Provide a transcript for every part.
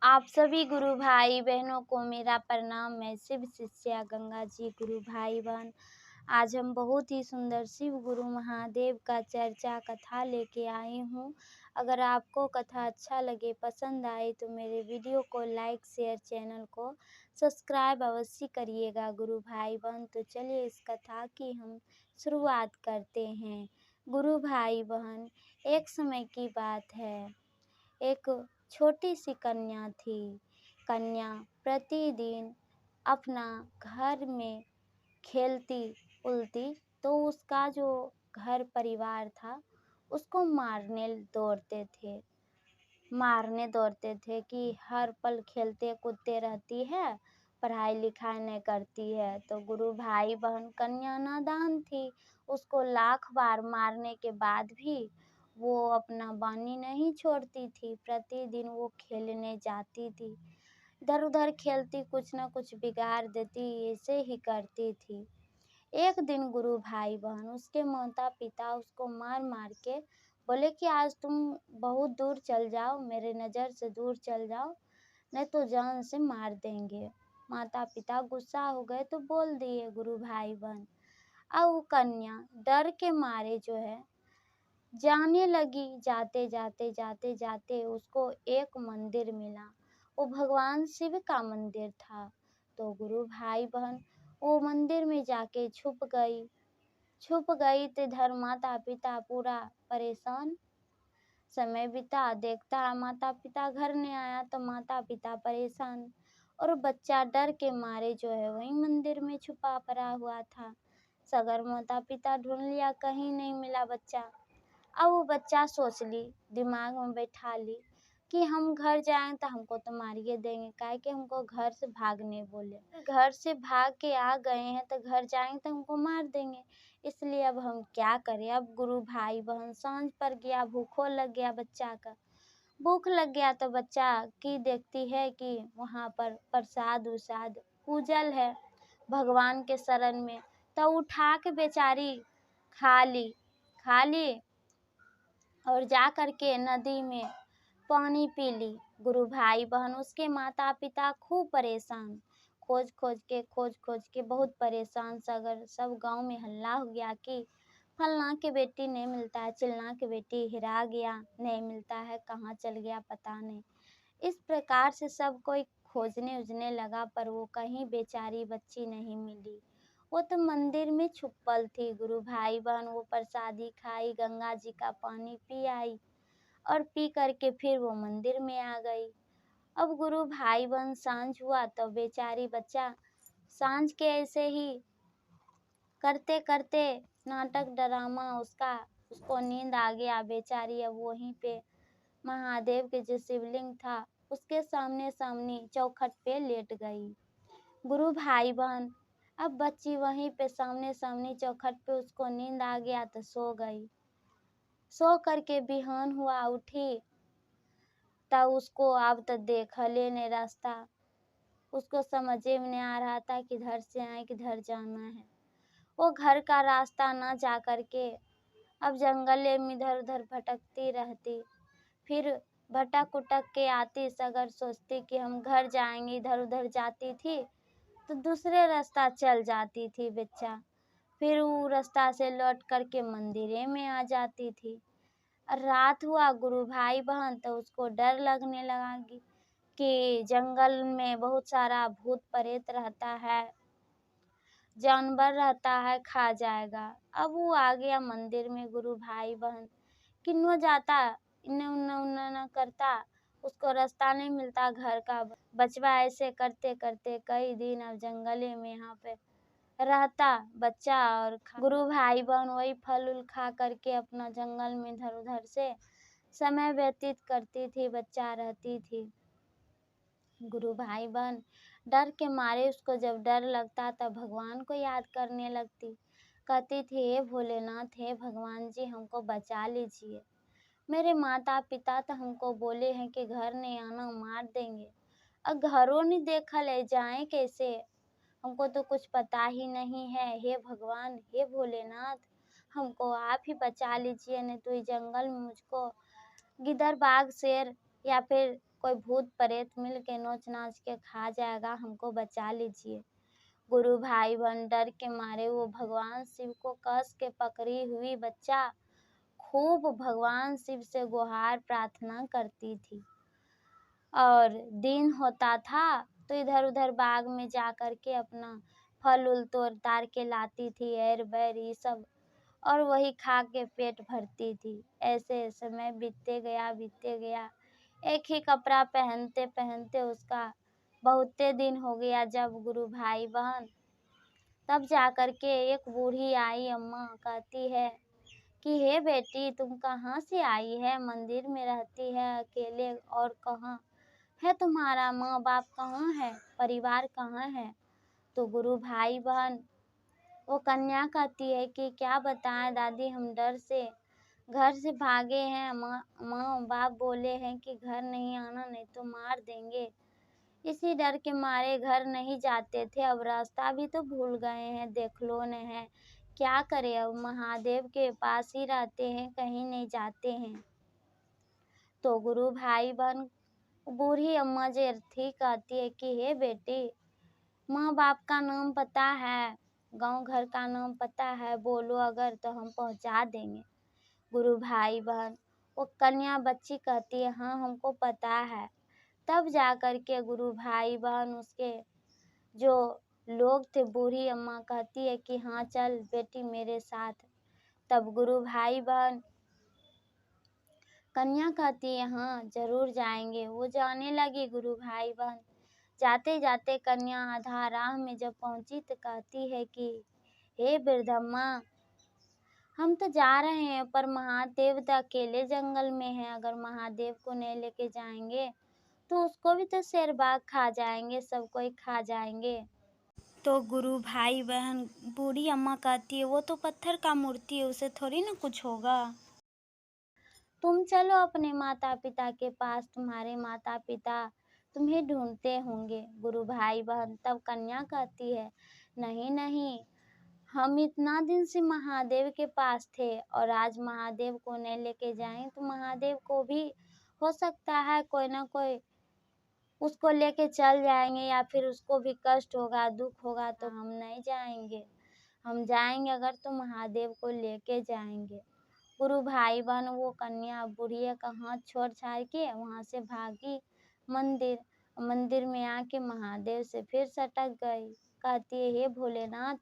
आप सभी गुरु भाई बहनों को मेरा प्रणाम। मैं शिव शिष्या गंगा जी। गुरु भाई बहन, आज हम बहुत ही सुंदर शिव गुरु महादेव का चर्चा कथा लेके आई हूँ। अगर आपको कथा अच्छा लगे, पसंद आए तो मेरे वीडियो को लाइक शेयर, चैनल को सब्सक्राइब अवश्य करिएगा गुरु भाई बहन। तो चलिए इस कथा की हम शुरुआत करते हैं। गुरु भाई बहन, एक समय की बात है, एक छोटी सी कन्या थी। कन्या प्रतिदिन अपना घर में खेलती उलती तो उसका जो घर परिवार था उसको मारने दौड़ते थे कि हर पल खेलते कूदते रहती है, पढ़ाई लिखाई नहीं करती है। तो गुरु भाई बहन, कन्या नादान थी, उसको लाख बार मारने के बाद भी वो अपना बानी नहीं छोड़ती थी। प्रतिदिन वो खेलने जाती थी, इधर उधर खेलती, कुछ ना कुछ बिगाड़ देती, ऐसे ही करती थी। एक दिन गुरु भाई बहन, उसके माता पिता उसको मार मार के बोले कि आज तुम बहुत दूर चल जाओ, मेरे नज़र से दूर चल जाओ, नहीं तो जान से मार देंगे। माता पिता गुस्सा हो गए तो बोल दिए गुरु भाई बहन। अब वो कन्या डर के मारे जो है जाने लगी। जाते जाते जाते जाते उसको एक मंदिर मिला। वो भगवान शिव का मंदिर था। तो गुरु भाई बहन वो मंदिर में जाके छुप गई तो इधर माता पिता पूरा परेशान। समय बीता, देखता माता पिता घर नहीं आया तो माता पिता परेशान, और बच्चा डर के मारे जो है वही मंदिर में छुपा पड़ा हुआ था। सगर माता पिता ढूंढ लिया, कहीं नहीं मिला बच्चा। अब वो बच्चा सोच ली, दिमाग में बैठा ली कि हम घर जाएं तो हमको तो मारिए देंगे, काहे कि हमको घर से भागने बोले। घर से भाग के आ गए हैं तो घर जाएंगे तो हमको मार देंगे, इसलिए अब हम क्या करें। अब गुरु भाई बहन सांझ पड़ गया, भूखो लग गया, बच्चा का भूख लग गया तो बच्चा की देखती है कि वहाँ पर प्रसाद उरसाद पूजल है भगवान के शरण में, तो उठा के बेचारी खा ली और जा कर के नदी में पानी पी ली। गुरु भाई बहन, उसके माता पिता खूब परेशान, खोज खोज के बहुत परेशान। सगर सब गांव में हल्ला हो गया कि फलना के बेटी नहीं मिलता है, चिलना के बेटी हिरा गया, नहीं मिलता है, कहाँ चल गया पता नहीं। इस प्रकार से सब कोई खोजने उजने लगा, पर वो कहीं बेचारी बच्ची नहीं मिली। वो तो मंदिर में छुपल थी। गुरु भाई बहन वो प्रसादी खाई, गंगा जी का पानी पी आई और पी करके फिर वो मंदिर में आ गई। अब गुरु भाई बहन सांझ हुआ तो बेचारी बच्चा सांझ के ऐसे ही करते करते नाटक ड्रामा उसको नींद आ गया। बेचारी अब वहीं पे महादेव के जो शिवलिंग था उसके सामने सामने चौखट पे लेट गई। गुरु भाई बहन, अब बच्ची वहीं पे सामने सामने चौखट पे, उसको नींद आ गया तो सो गई। सो करके बिहान हुआ, उठी तब उसको अब तो देखले नहीं रास्ता, उसको समझे में नहीं आ रहा था किधर से आए किधर जाना है। वो घर का रास्ता ना जा करके अब जंगले में इधर उधर भटकती रहती। फिर भटक उटक के आती, सगर सोचती कि हम घर जाएंगे, इधर उधर जाती थी तो दूसरे रास्ता चल जाती थी बच्चा। फिर वो रास्ता से लौट करके मंदिरे में आ जाती थी। रात हुआ गुरु भाई बहन तो उसको डर लगने लगा कि जंगल में बहुत सारा भूत प्रेत रहता है, जानवर रहता है, खा जाएगा। अब वो आ गया मंदिर में। गुरु भाई बहन किन्नो जाता, इन्ने उन्ने उन्ने न करता, उसको रास्ता नहीं मिलता घर का। बचवा ऐसे करते करते कई दिन अब जंगले में यहाँ पे रहता बच्चा, और गुरु भाई बहन वही फल उल खा करके अपना जंगल में इधर उधर से समय व्यतीत करती थी, बच्चा रहती थी। गुरु भाई बहन डर के मारे, उसको जब डर लगता तब भगवान को याद करने लगती। कहती थी, हे भोलेनाथ, हे भगवान जी, हमको बचा लीजिए। मेरे माता पिता तो हमको बोले हैं कि घर नहीं आना, मार देंगे। अब घरों नहीं देखा, ले जाएं कैसे, हमको तो कुछ पता ही नहीं है। हे भगवान, हे भोलेनाथ, हमको आप ही बचा लीजिए, नहीं तो इस जंगल में मुझको गिद्दर बाघ शेर या फिर कोई भूत प्रेत मिल के नोच नाच के खा जाएगा, हमको बचा लीजिए। गुरु भाई बहन डर के मारे वो भगवान शिव को कस के पकड़ी हुई बच्चा खूब भगवान शिव से गुहार प्रार्थना करती थी। और दिन होता था तो इधर उधर बाग में जा कर के अपना फल उल तोड़ ताड़ के लाती थी, एर बैर ये सब, और वही खा के पेट भरती थी। ऐसे समय बीतते गया। एक ही कपड़ा पहनते पहनते उसका बहुते दिन हो गया। जब गुरु भाई बहन तब जाकर के एक बूढ़ी आई, अम्मा कहती है कि हे बेटी, तुम कहाँ से आई है? मंदिर में रहती है अकेले, और कहाँ है तुम्हारा माँ बाप, कहाँ है, परिवार कहाँ है? तो गुरु भाई बहन वो कन्या कहती है कि क्या बताएं दादी, हम डर से घर से भागे हैं। माँ बाप बोले हैं कि घर नहीं आना, नहीं तो मार देंगे। इसी डर के मारे घर नहीं जाते थे। अब रास्ता भी तो भूल गए हैं, देख लो न है। क्या करें, अब महादेव के पास ही रहते हैं, कहीं नहीं जाते हैं। तो गुरु भाई बहन बूढ़ी अम्मा जो थी कहती है कि हे बेटी, माँ बाप का नाम पता है, गांव घर का नाम पता है, बोलो अगर तो हम पहुंचा देंगे। गुरु भाई बहन वो कन्या बच्ची कहती है हाँ हमको पता है। तब जाकर के गुरु भाई बहन उसके जो लोग थे, बूढ़ी अम्मा कहती है कि हाँ चल बेटी मेरे साथ। तब गुरु भाई बहन कन्या कहती है हाँ जरूर जाएंगे। वो जाने लगी गुरु भाई बहन। जाते जाते कन्या आधा राह में जब पहुंची तो कहती है कि हे वृद्धम्मा, हम तो जा रहे हैं पर महादेव तो अकेले जंगल में है। अगर महादेव को नहीं लेके जाएंगे तो उसको भी तो शेर बाघ खा जाएंगे, सब कोई खा जाएंगे। तो गुरु भाई बहन बूढ़ी अम्मा कहती है वो तो पत्थर का मूर्ति है, उसे थोड़ी ना कुछ होगा। तुम चलो अपने माता पिता के पास, तुम्हारे माता पिता तुम्हें ढूंढते होंगे। गुरु भाई बहन तब कन्या कहती है नहीं नहीं, हम इतना दिन से महादेव के पास थे और आज महादेव को नहीं लेके जाएं तो महादेव को भी हो सकता है कोई ना कोई उसको लेके चल जाएंगे, या फिर उसको भी कष्ट होगा, दुख होगा, तो हम नहीं जाएंगे। हम जाएंगे अगर तो महादेव को लेके जाएंगे। गुरु भाई बहन वो कन्या बुढ़िया का हाथ छोड़ छाड़ के वहां से भागी मंदिर। मंदिर में आके महादेव से फिर सटक गई। कहती है हे भोलेनाथ,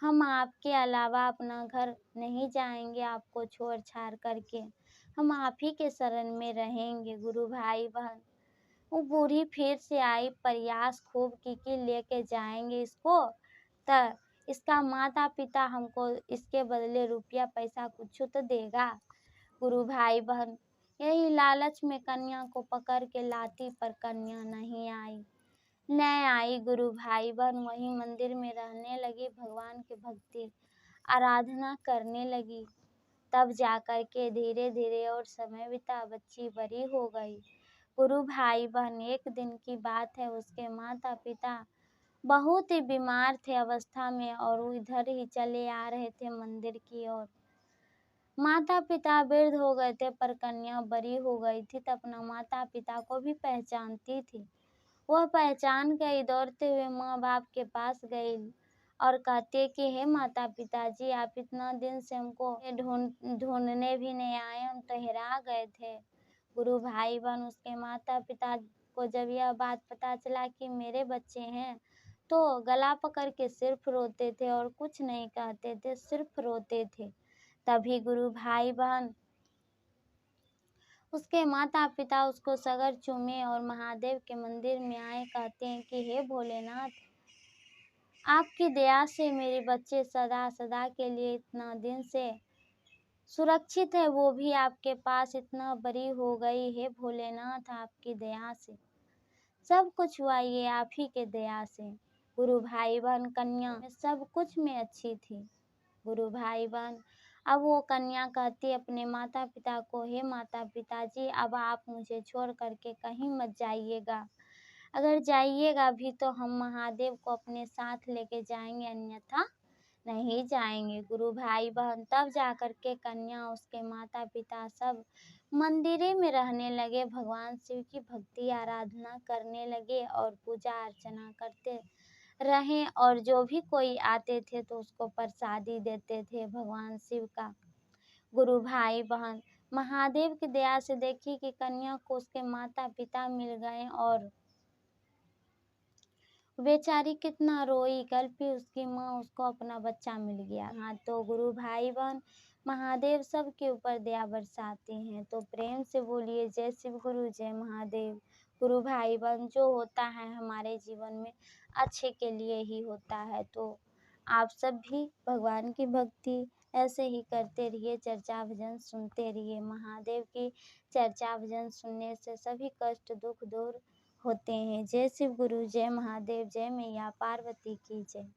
हम आपके अलावा अपना घर नहीं जाएंगे, आपको छोड़ छाड़ करके हम आप ही के शरण में रहेंगे। गुरु भाई बहन वो बूढ़ी फिर से आई, प्रयास खूब की कि लेके जाएंगे इसको, त इसका माता पिता हमको इसके बदले रुपया पैसा कुछ तो देगा। गुरु भाई बहन यही लालच में कन्या को पकड़ के लाती, पर कन्या नहीं आई। गुरु भाई बहन वही मंदिर में रहने लगी, भगवान की भक्ति आराधना करने लगी। तब जाकर के धीरे धीरे और समय बीता, बच्ची बड़ी हो गई। गुरु भाई बहन एक दिन की बात है, उसके माता पिता बहुत ही बीमार थे अवस्था में और वो इधर ही चले आ रहे थे मंदिर की ओर। माता पिता वृद्ध हो गए थे पर कन्या बड़ी हो गई थी, तो अपना माता पिता को भी पहचानती थी। वह पहचान गई, दौड़ते हुए माँ बाप के पास गई और कहते कि हे माता पिताजी, आप इतना दिन से हमको ढूंढने भी नहीं आए, हम तो हेरा गए थे। गुरु भाई बहन उसके माता पिता को जब यह बात पता चला कि मेरे बच्चे हैं, तो गला पकड़ के सिर्फ रोते थे और कुछ नहीं कहते थे, सिर्फ रोते थे। तभी गुरु भाई बहन उसके माता पिता उसको सगर चूमे और महादेव के मंदिर में आए। कहते हैं कि हे भोलेनाथ, आपकी दया से मेरे बच्चे सदा सदा के लिए इतना दिन से सुरक्षित है, वो भी आपके पास इतना बड़ी हो गई। हे भोलेनाथ, आपकी दया से सब कुछ हुआ, ये आप ही के दया से। गुरु भाई बहन कन्या सब कुछ में अच्छी थी। गुरु भाई बहन अब वो कन्या कहती अपने माता पिता को, हे माता पिताजी, अब आप मुझे छोड़ करके कहीं मत जाइएगा। अगर जाइएगा भी तो हम महादेव को अपने साथ लेके जाएंगे, अन्यथा नहीं जाएंगे। गुरु भाई बहन तब जाकर के कन्या उसके माता पिता सब मंदिरे में रहने लगे, भगवान शिव की भक्ति आराधना करने लगे और पूजा अर्चना करते रहे और जो भी कोई आते थे तो उसको प्रसादी देते थे भगवान शिव का। गुरु भाई बहन महादेव की दया से देखिए कि कन्या को उसके माता-पिता मिल गए और बेचारी कितना रोई, कल भी उसकी माँ उसको अपना बच्चा मिल गया। हाँ, तो गुरु भाई बहन महादेव सबके ऊपर दया बरसाते हैं, तो प्रेम से बोलिए जय शिव गुरु जय महादेव। गुरु भाई बहन जो होता है हमारे जीवन में अच्छे के लिए ही होता है, तो आप सब भी भगवान की भक्ति ऐसे ही करते रहिए, चर्चा भजन सुनते रहिए। महादेव की चर्चा भजन सुनने से सभी कष्ट दुख दूर होते हैं। जय शिव गुरु जय महादेव जय मैया पार्वती की जय।